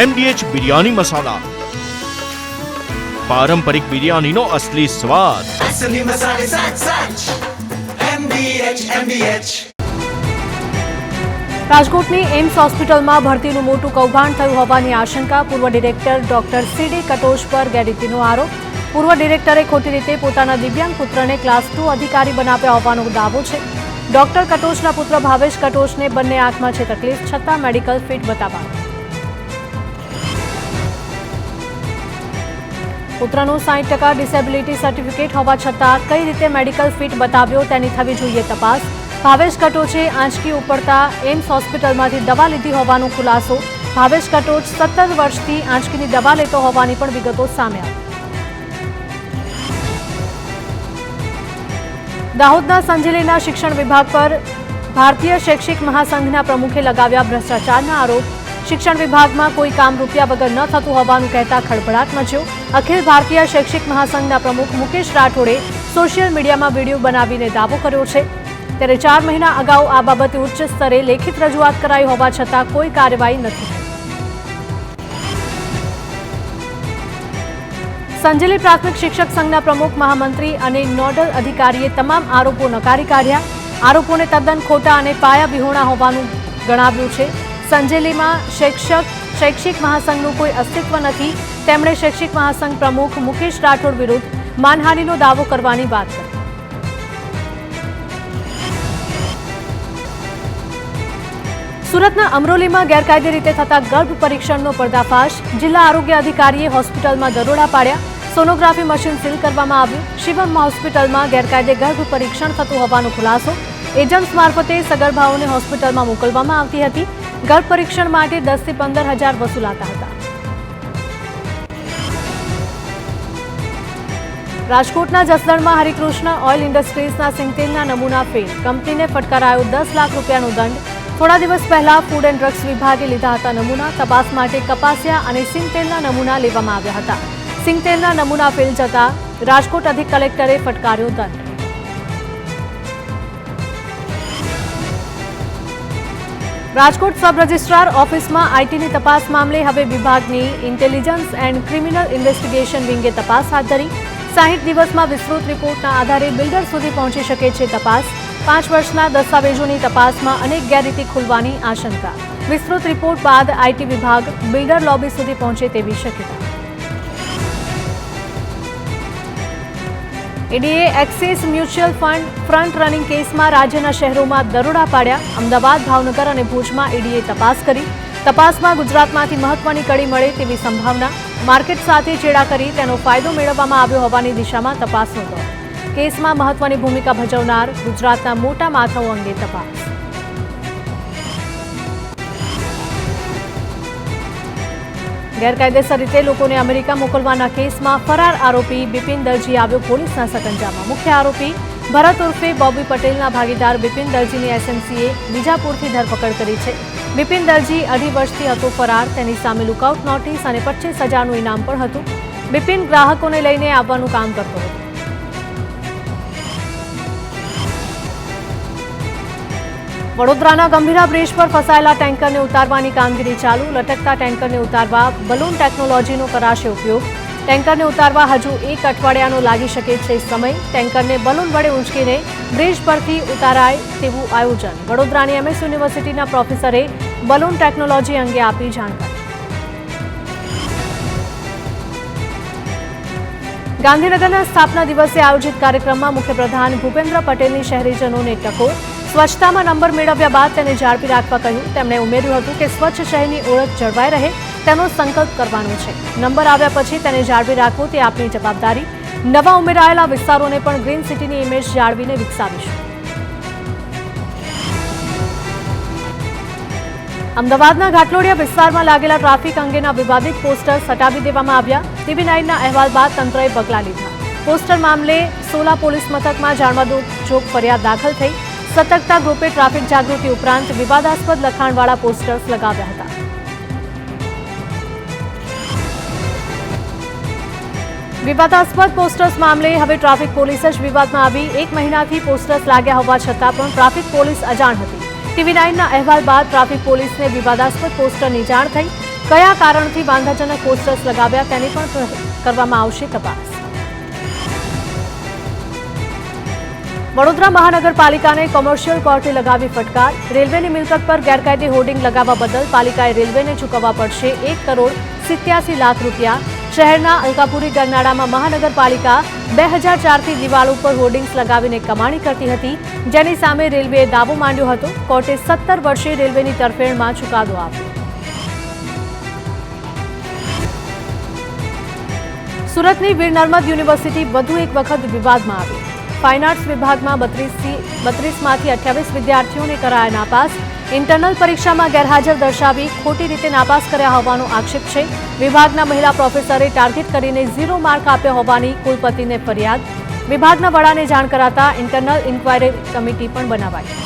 MDH biryani મસાલા, પારંપરિક બિરયાનીનો અસલી સ્વાદ. असली मसाले सच सच MDH રાજકોટની એમ્સ હોસ્પિટલમાં ભરતીનું મોટું કૌભાંડ થયું હોવાની આશંકા. પૂર્વ ડિરેક્ટર ડોક્ટર CD કટોચ પર ગેરરીતિનો આરોપ. પૂર્વ ડિરેક્ટરે ખોટી રીતે પોતાના દિવ્યાંગ પુત્રને ક્લાસ 2 અધિકારી બનાવ્યા હોવાનો દાવો છે. ડોક્ટર કટોચના પુત્ર ભાવેશ કટોચને બંને આંખમાં છે તકલીફ, છતાં મેડિકલ ફિટ બતાવ્યા. પુત્રનું 60% ડિસેબિલિટી સર્ટિફિકેટ હોવા છતાં કઈ રીતે મેડિકલ ફિટ બતાવ્યો તેની થવી જોઈએ તપાસ. ભાવેશ કટોચે આંચકી ઉપડતા એમ્સ હોસ્પિટલમાંથી દવા લીધી હોવાનો ખુલાસો. ભાવેશ કટોચ 17 વર્ષથી આંચકીની દવા લેતો હોવાની પણ વિગતો સામે આવી. દાહોદના સંજેલીના શિક્ષણ વિભાગ પર ભારતીય શૈક્ષિક મહાસંઘના પ્રમુખે લગાવ્યા ભ્રષ્ટાચારના આરોપ. શિક્ષણ વિભાગમાં કોઈ કામ રૂપિયા વગર ન થતું હોવાનું કહેતા ખળભળાટ મચ્યો. અખિલ ભારતીય શૈક્ષિક મહાસંઘના પ્રમુખ મુકેશ રાઠોડે સોશિયલ મીડિયામાં વિડીયો બનાવીને દાવો કર્યો છે. ત્યારે 4 મહિના અગાઉ આ બાબતે ઉચ્ચ સ્તરે લેખિત રજૂઆત કરાઈ હોવા છતાં કોઈ કાર્યવાહી નથી. સંજેલી પ્રાથમિક શિક્ષક સંઘના પ્રમુખ, મહામંત્રી અને નોડલ અધિકારીએ તમામ આરોપો નકારી કાઢ્યા. આરોપોને તદ્દન ખોટા અને પાયા વિહોણા હોવાનું ગણાવ્યું છે. સંજેલીમાં શૈક્ષિક મહાસંઘનું કોઈ અસ્તિત્વ નથી. તેમણે શૈક્ષિક મહાસંઘ પ્રમુખ મુકેશ રાઠોડ વિરુદ્ધ માનહાનિનો દાવો કરવાની વાત કરી. સુરતના અમરોલીમાં ગેરકાયદે રીતે થતા ગર્ભ પરીક્ષણનો પર્દાફાશ. જિલ્લા આરોગ્ય અધિકારીએ હોસ્પિટલમાં દરોડા પાડ્યા. સોનોગ્રાફી મશીન સીલ કરવામાં આવ્યું. શિવમ હોસ્પિટલમાં ગેરકાયદે ગર્ભ પરીક્ષણ થતું હોવાનો ખુલાસો. એજન્ટ્સ મારફતે સગર્ભાઓને હોસ્પિટલમાં મોકલવામાં આવતી હતી. ગર્ભ પરીક્ષણ માટે 10 થી 15 હજાર વસૂલાતા હતા. રાજકોટના જસદણમાં હરિકૃષ્ણ ઓઇલ ઇન્ડસ્ટ્રીઝના સિંગતેલના નમૂના ફેલ. કંપનીને ફટકારાયો 10 લાખ રૂપિયાનો દંડ. થોડા દિવસ પહેલા ફૂડ એન્ડ ડ્રગ્સ વિભાગે લીધા હતા નમૂના. તપાસ માટે કપાસિયા અને સિંગતેલના નમૂના લેવામાં આવ્યા હતા. સિંગતેલના નમૂના ફેલ જતા રાજકોટ અધિક કલેક્ટરે ફટકાર્યો દંડ. રાજકોટ સબ રજિસ્ટ્રાર ઓફિસમાં આઈટીની તપાસ મામલે હવે વિભાગની ઇન્ટેલિજન્સ એન્ડ ક્રિમિનલ ઇન્વેસ્ટિગેશન વિંગે તપાસ હાથ ધરી. 60 દિવસમાં વિસ્તૃત રિપોર્ટના આધારે બિલ્ડર સુધી પહોંચી શકે છે તપાસ. 5 વર્ષના દસ્તાવેજોની તપાસમાં અનેક ગેરરીતિ ખુલવાની આશંકા. વિસ્તૃત રિપોર્ટ બાદ આઈટી વિભાગ બિલ્ડર લોબી સુધી પહોંચે તેવી શક્યતા. ઈડીએ Axis mutual fund front running કેસમાં રાજ્યના શહેરોમાં દરોડા પાડ્યા. અમદાવાદ, ભાવનગર અને ભુજમાં ઈડીએ તપાસ કરી. તપાસમાં ગુજરાતમાંથી મહત્વની કડી મળે તેવી સંભાવના. માર્કેટ સાથે ચેડા કરી તેનો ફાયદો મેળવવામાં આવ્યો હોવાની દિશામાં તપાસનો દોર. કેસમાં મહત્વની ભૂમિકા ભજવનાર ગુજરાતના મોટા માથાઓ અંગે તપાસ. ગેરકાયદેસર રીતે લોકોને અમેરિકા મોકલવાના કેસમાં ફરાર આરોપી બિપિન દરજી આવ્યો પોલીસના સકંજામાં. મુખ્ય આરોપી ભરત ઉર્ફે બોબી પટેલના ભાગીદાર બિપિન દરજીની એસએમસીએ બીજાપુરથી ધરપકડ કરી છે. બિપિન દરજી 2.5 વર્ષથી હતો ફરાર. તેની સામે લુકઆઉટ નોટિસ અને 25,000નું ઇનામ પણ હતું. બિપિન ગ્રાહકોને લઈને આવવાનું કામ કરતો હતો. વડોદરાના ગંભીરા બ્રિજ પર ફસાયેલા ટેન્કરને ઉતારવાની કામગીરી ચાલુ. લટકતા ટેન્કરને ઉતારવા બલૂન ટેકનોલોજીનો કરાશે ઉપયોગ. ટેન્કરને ઉતારવા હજુ 1 અઠવાડિયાનો લાગી શકે છે સમય. ટેન્કરને બલૂન વડે ઊંચકીને બ્રિજ પરથી ઉતારાય તેવું આયોજન. વડોદરાની MS યુનિવર્સિટીના પ્રોફેસરે બલૂન ટેકનોલોજી અંગે આપી જાણકારી. ગાંધીનગરના સ્થાપના દિવસે આયોજિત કાર્યક્રમમાં મુખ્યપ્રધાન ભૂપેન્દ્ર પટેલની શહેરીજનોને ટકોર. સ્વચ્છતામાં નંબર મેળવ્યા બાદ તેને જાળવી રાખવા કહ્યું. તેમણે ઉમેર્યું હતું કે સ્વચ્છ શહેરની ઓળખ જળવાઈ રહે તેનો સંકલ્પ કરવાનો છે. નંબર આવ્યા પછી તેને જાળવી રાખવો તે આપણી જવાબદારી. નવા ઉમેરાયેલા વિસ્તારોને પણ ગ્રીન સિટીની ઇમેજ જાળવીને વિકસાવીશું. અમદાવાદના ઘાટલોડિયા વિસ્તારમાં લાગેલા ટ્રાફિક અંગેના વિવાદિત પોસ્ટર્સ હટાવી દેવામાં આવ્યા. TV9ના અહેવાલ બાદ તંત્રએ પગલાં લીધા. પોસ્ટર મામલે સોલા પોલીસ મથકમાં જાણવાજોગ ફરિયાદ દાખલ થઈ. સતર્કતા ગ્રુપે ટ્રાફિક જાગૃતિ ઉપરાંત વિવાદાસ્પદ લખાણવાળા પોસ્ટર્સ લગાવ્યા હતા. વિવાદાસ્પદ પોસ્ટર્સ મામલે હવે ટ્રાફિક પોલીસ જ વિવાદમાં આવી. 1 મહિનાથી પોસ્ટર્સ લાગ્યા હોવા છતાં પણ ટ્રાફિક પોલીસ અજાણ હતી. TV9ના અહેવાલ બાદ ટ્રાફિક પોલીસને વિવાદાસ્પદ પોસ્ટરની જાણ થઈ. કયા કારણથી વાંધાજનક પોસ્ટર્સ લગાવ્યા તેની પણ કરવામાં આવશે તપાસ. વડોદરા મહાનગરપાલિકાને કોમર્શિયલ કોર્ટે લગાવી ફટકાર. રેલવેની મિલકત પર ગેરકાયદે હોર્ડિંગ લગાવવા બદલ પાલિકાએ રેલવેને ચૂકવવા પડશે 1,87,00,000 રૂપિયા. શહેરના અલકાપુરી ગરનાળામાં મહાનગરપાલિકા 2004થી દિવાલ ઉપર હોર્ડિંગ્સ લગાવીને કમાણી કરતી હતી, જેની સામે રેલવેએ દાવો માંડ્યો હતો. કોર્ટે 17 વર્ષે રેલવેની તરફેણમાં ચુકાદો આપ્યો. સુરતની વીર નર્મદ યુનિવર્સિટી વધુ એક વખત વિવાદમાં આવી. ફાઇન આર્ટ્સ વિભાગમાં 32માંથી 28 વિદ્યાર્થીઓને કરાયા નાપાસ. ઇન્ટરનલ પરીક્ષામાં ગેરહાજર દર્શાવી ખોટી રીતે નાપાસ કર્યા હોવાનો આક્ષેપ છે. વિભાગના મહિલા પ્રોફેસરે ટાર્ગેટ કરીને 0 માર્ક આપ્યા હોવાની કુલપતિને ફરિયાદ. વિભાગના વડાને જાણ કરાતા ઇન્ટરનલ ઇન્ક્વાયરી કમિટી પણ બનાવાઈ.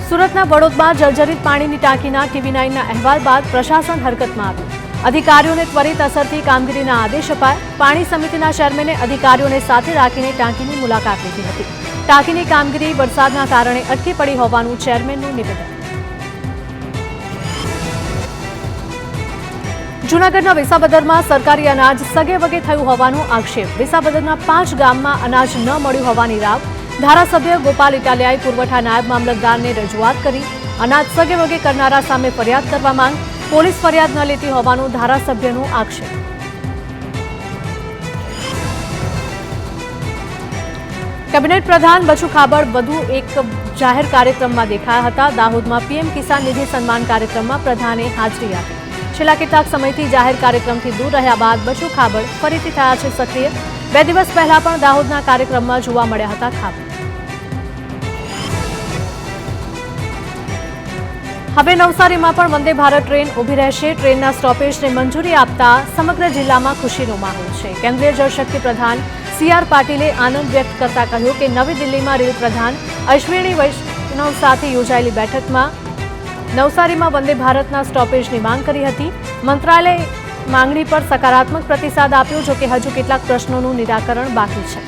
સુરતના વડોદમાં જર્જરિત પાણીની ટાંકીના TV9ના અહેવાલ બાદ પ્રશાસન હરકતમાં આવ્યું. અધિકારીઓને ત્વરિત અસરથી કામગીરીના આદેશ અપાયા. પાણી સમિતિના ચેરમેને અધિકારીઓને સાથે રાખીને ટાંકીની મુલાકાત લીધી હતી. ટાંકીની કામગીરી વરસાદના કારણે અટકી પડી હોવાનું ચેરમેનનું નિવેદન. જૂનાગઢના વિસાવદરમાં સરકારી અનાજ સગે વગે થયું હોવાનો આક્ષેપ. વિસાવદરના 5 ગામમાં અનાજ ન મળ્યું હોવાની રાવ. ધારાસભ્ય ગોપાલ ઇટાલિયાએ પુરવઠા નાયબ મામલતદારને રજૂઆત કરી. અનાજ સગે વગે કરનારા સામે ફરિયાદ કરવા માંગ. પોલીસ ફરિયાદ ન લેતી હોવાનો ધારાસભ્યનો આક્ષેપ. કેબિનેટ પ્રધાન બચુ ખાબડ વધુ એક જાહેર કાર્યક્રમમાં દેખાયા હતા. દાહોદમાં PM કિસાન નિધિ સન્માન કાર્યક્રમમાં પ્રધાને હાજરી આપી. છેલ્લા કેટલાક સમયથી જાહેર કાર્યક્રમથી દૂર રહ્યા બાદ બચુ ખાબડ ફરીથી થયા છે સક્રિય. 2 દિવસ પહેલા પણ દાહોદના કાર્યક્રમમાં જોવા મળ્યા હતા ખાબડ. હવે નવસારીમાં પણ વંદે ભારત ટ્રેન ઊભી રહેશે. ટ્રેનના સ્ટોપેજને મંજૂરી આપતા સમગ્ર જિલ્લામાં ખુશીનો માહોલ છે. કેન્દ્રીય જળશક્તિ પ્રધાન CR પાટીલે આનંદ વ્યક્ત કરતા કહ્યું કે નવી દિલ્હીમાં રેલ પ્રધાન અશ્વિની વૈષ્ણવ સાથે યોજાયેલી બેઠકમાં નવસારીમાં વંદે ભારતના સ્ટોપેજની માંગ કરી હતી. મંત્રાલયે માંગણી પર સકારાત્મક પ્રતિસાદ આપ્યો, જોકે હજુ કેટલાક પ્રશ્નોનું નિરાકરણ બાકી છે.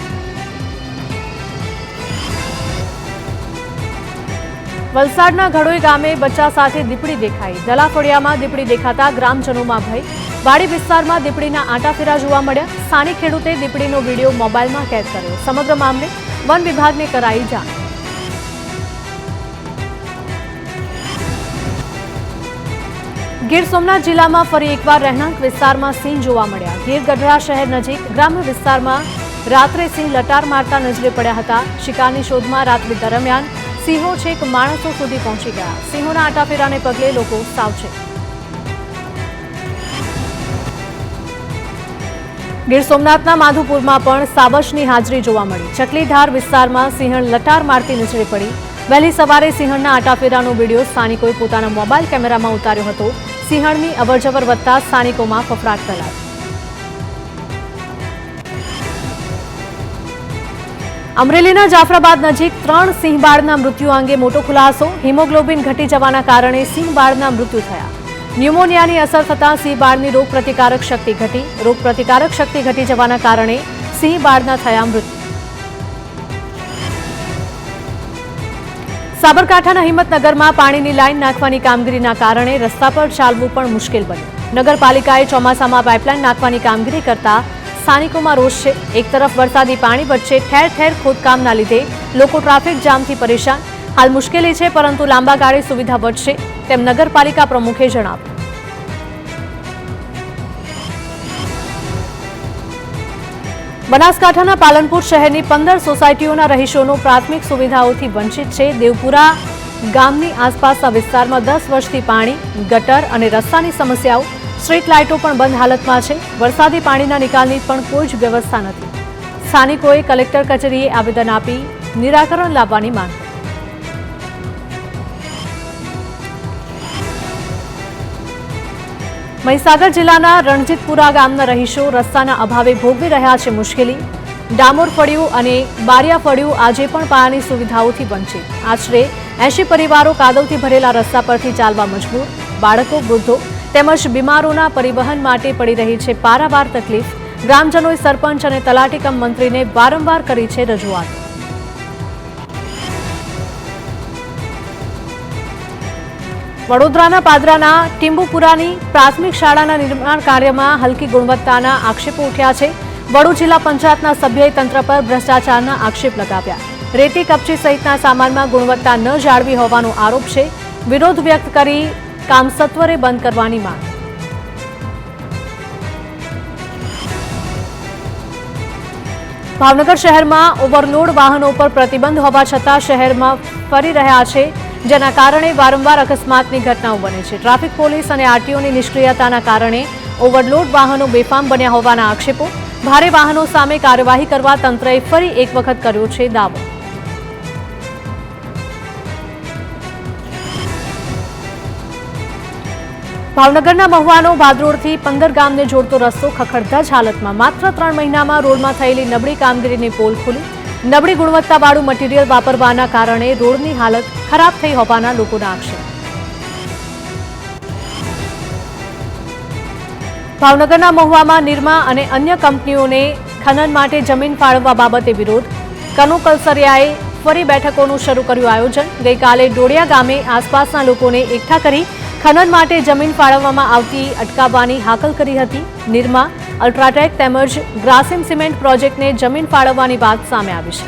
વલસાડના ઘડોઈ ગામે બચ્ચા સાથે દીપડી દેખાઈ. દલાફળિયામાં દીપડી દેખાતા ગ્રામજનોમાં ભય. વાડી વિસ્તારમાં દીપડીના આંટાફેરા જોવા મળ્યા. સ્થાનિક ખેડૂતે દીપડીનો વિડીયો મોબાઈલમાં કેદ કર્યો. સમગ્ર મામલે વન વિભાગને કરાઈ જાણ. ગીર સોમનાથ જિલ્લામાં ફરી એકવાર રહેણાંક વિસ્તારમાં સિંહ જોવા મળ્યા. ગીર ગઢડા શહેર નજીક ગ્રામ્ય વિસ્તારમાં રાત્રે સિંહ લટાર મારતા નજરે પડ્યા હતા. શિકારની શોધમાં રાત્રિ દરમિયાન સિંહો છેક માણસો સુધી પહોંચી ગયા. સિંહોના આંટાફેરાને પગલે લોકો સાવચેત. ગીર સોમનાથના માધુપુરમાં પણ સાવજની હાજરી જોવા મળી. ચકલીધાર વિસ્તારમાં સિંહણ લટાર મારતી નજરે પડી. વહેલી સવારે સિંહણના આંટાફેરાનો વિડીયો સ્થાનિકોએ પોતાના મોબાઈલ કેમેરામાં ઉતાર્યો હતો. સિંહણની અવરજવર વધતા સ્થાનિકોમાં ફફડાટ ફેલાયો. અમરેલીના જાફરાબાદ નજીક 3 સિંહબાળના મૃત્યુ અંગે મોટો ખુલાસો. હિમોગ્લોબિન ઘટી જવાના કારણે સિંહબાળના મૃત્યુ થયા. ન્યુમોનિયાની અસર થતાં સિંહબાળની રોગપ્રતિકારક શક્તિ ઘટી. રોગપ્રતિકારક શક્તિ ઘટી જવાના કારણે સિંહબાળના થયા મૃત્યુ. સાબરકાંઠાના હિંમતનગરમાં પાણીની લાઈન નાખવાની કામગીરીના કારણે રસ્તા પર ચાલવું પણ મુશ્કેલ બન્યું. નગરપાલિકાએ ચોમાસામાં પાઇપલાઈન નાખવાની કામગીરી કરતા સ્થાનિકોમાં રોષ છે. એક તરફ વરસાદી પાણી વચ્ચે ઠેર ઠેર ખોદકામના લીધે લોકો ટ્રાફિક જામથી પરેશાન. હાલ મુશ્કેલી છે, પરંતુ લાંબા ગાળે સુવિધા વધશે તેમ નગરપાલિકા પ્રમુખે જણાવ્યું. બનાસકાંઠાના પાલનપુર શહેરની 15 સોસાયટીઓના રહીશોનો પ્રાથમિક સુવિધાઓથી વંચિત છે. દેવપુરા ગામની આસપાસના વિસ્તારમાં 10 વર્ષથી પાણી, ગટર અને રસ્તાની સમસ્યાઓ. સ્ટ્રીટ લાઇટો પણ બંધ હાલતમાં છે. વરસાદી પાણીના નિકાલની પણ કોઈ જ વ્યવસ્થા નથી. સ્થાનિકોએ કલેક્ટર કચેરીએ આવેદન આપી નિરાકરણ લાવવાની માંગ કરી. મહીસાગર જિલ્લાના રણજીતપુરા ગામના રહીશો રસ્તાના અભાવે ભોગવી રહ્યા છે મુશ્કેલી. ડામોર ફળિયું અને બારિયા ફળિયું આજે પણ પાયાની સુવિધાઓથી વંચિત. આશરે 80 પરિવારો કાદવથી ભરેલા રસ્તા પરથી ચાલવા મજબૂર. બાળકો, વૃદ્ધો તેમજ બીમારોના પરિવહન માટે પડી રહી છે પારાવાર તકલીફ. ગ્રામજનોએ સરપંચ અને તલાટી કમ મંત્રીને વારંવાર કરી છે રજૂઆત. વડોદરાના પાદરાના ટીમ્બુપુરાની પ્રાથમિક શાળાના નિર્માણ કાર્યમાં હલકી ગુણવત્તાના આક્ષેપો ઉઠ્યા છે. વડોદરા જિલ્લા પંચાયતના સભ્યએ તંત્ર પર ભ્રષ્ટાચારના આક્ષેપ લગાવ્યા. રેતી કપચી સહિતના સામાનમાં ગુણવત્તા ન જાળવી હોવાનો આરોપ છે. વિરોધ વ્યક્ત કરી કામ સત્વરે બંધ કરવાની માંગ. ભાવનગર શહેરમાં ઓવરલોડ વાહનો પર પ્રતિબંધ હોવા છતાં શહેરમાં ફરી રહ્યા છે, જેના કારણે વારંવાર અકસ્માતની ઘટનાઓ બને છે. ટ્રાફિક પોલીસ અને આરટીઓની નિષ્ક્રિયતાના કારણે ઓવરલોડ વાહનો બેફામ બન્યા હોવાના આક્ષેપો. ભારે વાહનો સામે કાર્યવાહી કરવા તંત્રએ ફરી એક વખત કર્યો છે દાવો. ભાવનગરના મહુવાનો ભાદરોડથી 15 ગામને જોડતો રસ્તો ખખડધજ હાલતમાં. માત્ર 3 મહિનામાં રોડમાં થયેલી નબળી કામગીરીની પોલ ખુલી. નબળી ગુણવત્તાવાળું મટીરીયલ વાપરવાના કારણે રોડની હાલત ખરાબ થઈ હોવાના લોકોના આક્ષેપ. ભાવનગરના મહુવામાં નિરમા અને અન્ય કંપનીઓને ખનન માટે જમીન ફાળવવા બાબતે વિરોધ. કનુ કલસરિયાએ ફરી બેઠકોનું શરૂ કર્યું આયોજન. ગઈકાલે ડોડિયા ગામે આસપાસના લોકોને એકઠા કરી ખનન માટે જમીન ફાળવવામાં આવતી અટકાવવાની હાકલ કરી હતી. નિરમા, અલ્ટ્રાટેક તેમજ ગ્રાસિમ સિમેન્ટ પ્રોજેક્ટને જમીન ફાળવવાની વાત સામે આવી છે.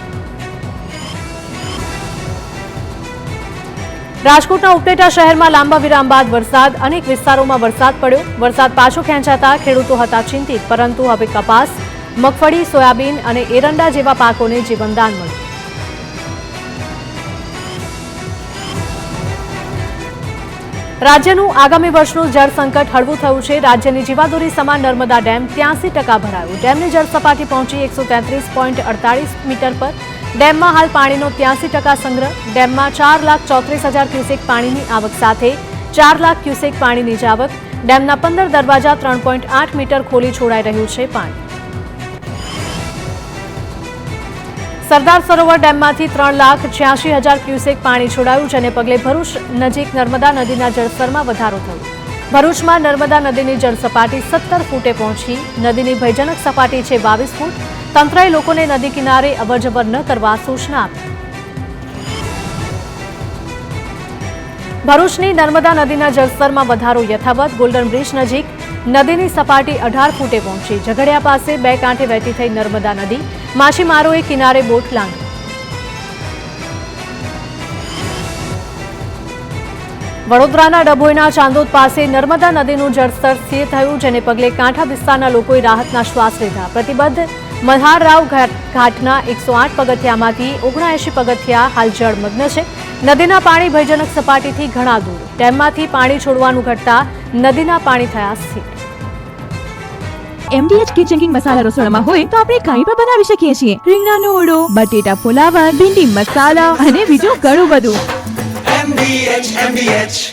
રાજકોટના ઉપલેટા શહેરમાં લાંબા વિરામ બાદ વરસાદ. અનેક વિસ્તારોમાં વરસાદ પડ્યો. વરસાદ પાછો ખેંચાતા ખેડૂતો હતા ચિંતિત, પરંતુ હવે કપાસ, મગફળી, સોયાબીન અને એરંડા જેવા પાકોને જીવનદાન મળ્યું. રાજ્યનું આગામી વર્ષનું જળ સંકટ હળવું થયું છે. રાજ્યની જીવાદોરી સમાન નર્મદા ડેમ 83% ભરાયો. ડેમની જળ સપાટી પહોંચી 133.48 મીટર પર. ડેમમાં હાલ પાણીનો 83% સંગ્રહ. ડેમમાં 4,34,000 ક્યુસેક પાણીની આવક સાથે 4 લાખ ક્યુસેક પાણીની જ આવક. ડેમના 15 દરવાજા 3.8 મીટર ખોલી છોડાઈ રહ્યું છે પાણી. સરદાર સરોવર ડેમમાંથી 3,86,000 ક્યુસેક પાણી છોડાયું, જેને પગલે ભરૂચ નજીક નર્મદા નદીના જળસ્તરમાં વધારો થયો. ભરૂચમાં નર્મદા નદીની જળ સપાટી 17 ફૂટે પહોંચી. નદીની ભયજનક સપાટી છે 22 ફૂટ. તંત્રએ લોકોને નદી કિનારે અવરજવર ન કરવા સૂચના આપી. ભરૂચની નર્મદા નદીના જળસ્તરમાં વધારો યથાવત. ગોલ્ડન બ્રિજ નજીક નદીની સપાટી 18 ફૂટે પહોંચી. ઝઘડિયા પાસે 2 કાંઠે વહેતી થઈ નર્મદા નદી. માછીમારોએ કિનારે બોટ લાંઘી. વડોદરાના ડભોઈના ચાંદોદ પાસે નર્મદા નદીનું જળસ્તર સ્થિર થયું, જેને પગલે કાંઠા વિસ્તારના લોકોએ રાહતના શ્વાસ લીધા. પ્રતિબદ્ધ મલ્હારરાવ ઘાટના 108 પગથિયામાંથી 79 પગથિયા હાલ જળમગ્ન છે. નદીના પાણી ભયજનક સપાટીથી ઘણા દૂર. ડેમમાંથી પાણી છોડવાનું ઘટતા નદીના પાણી થયા સ્થિર. MDH કિચન કિંગ મસાલા રસોડામાં હોય તો આપણે કંઈ પણ બનાવી શકીએ છીએ. રીંગણાનો ઓળો, બટેટા ફુલાવર, ભીંડી મસાલા અને બીજું ઘણું બધું. MDH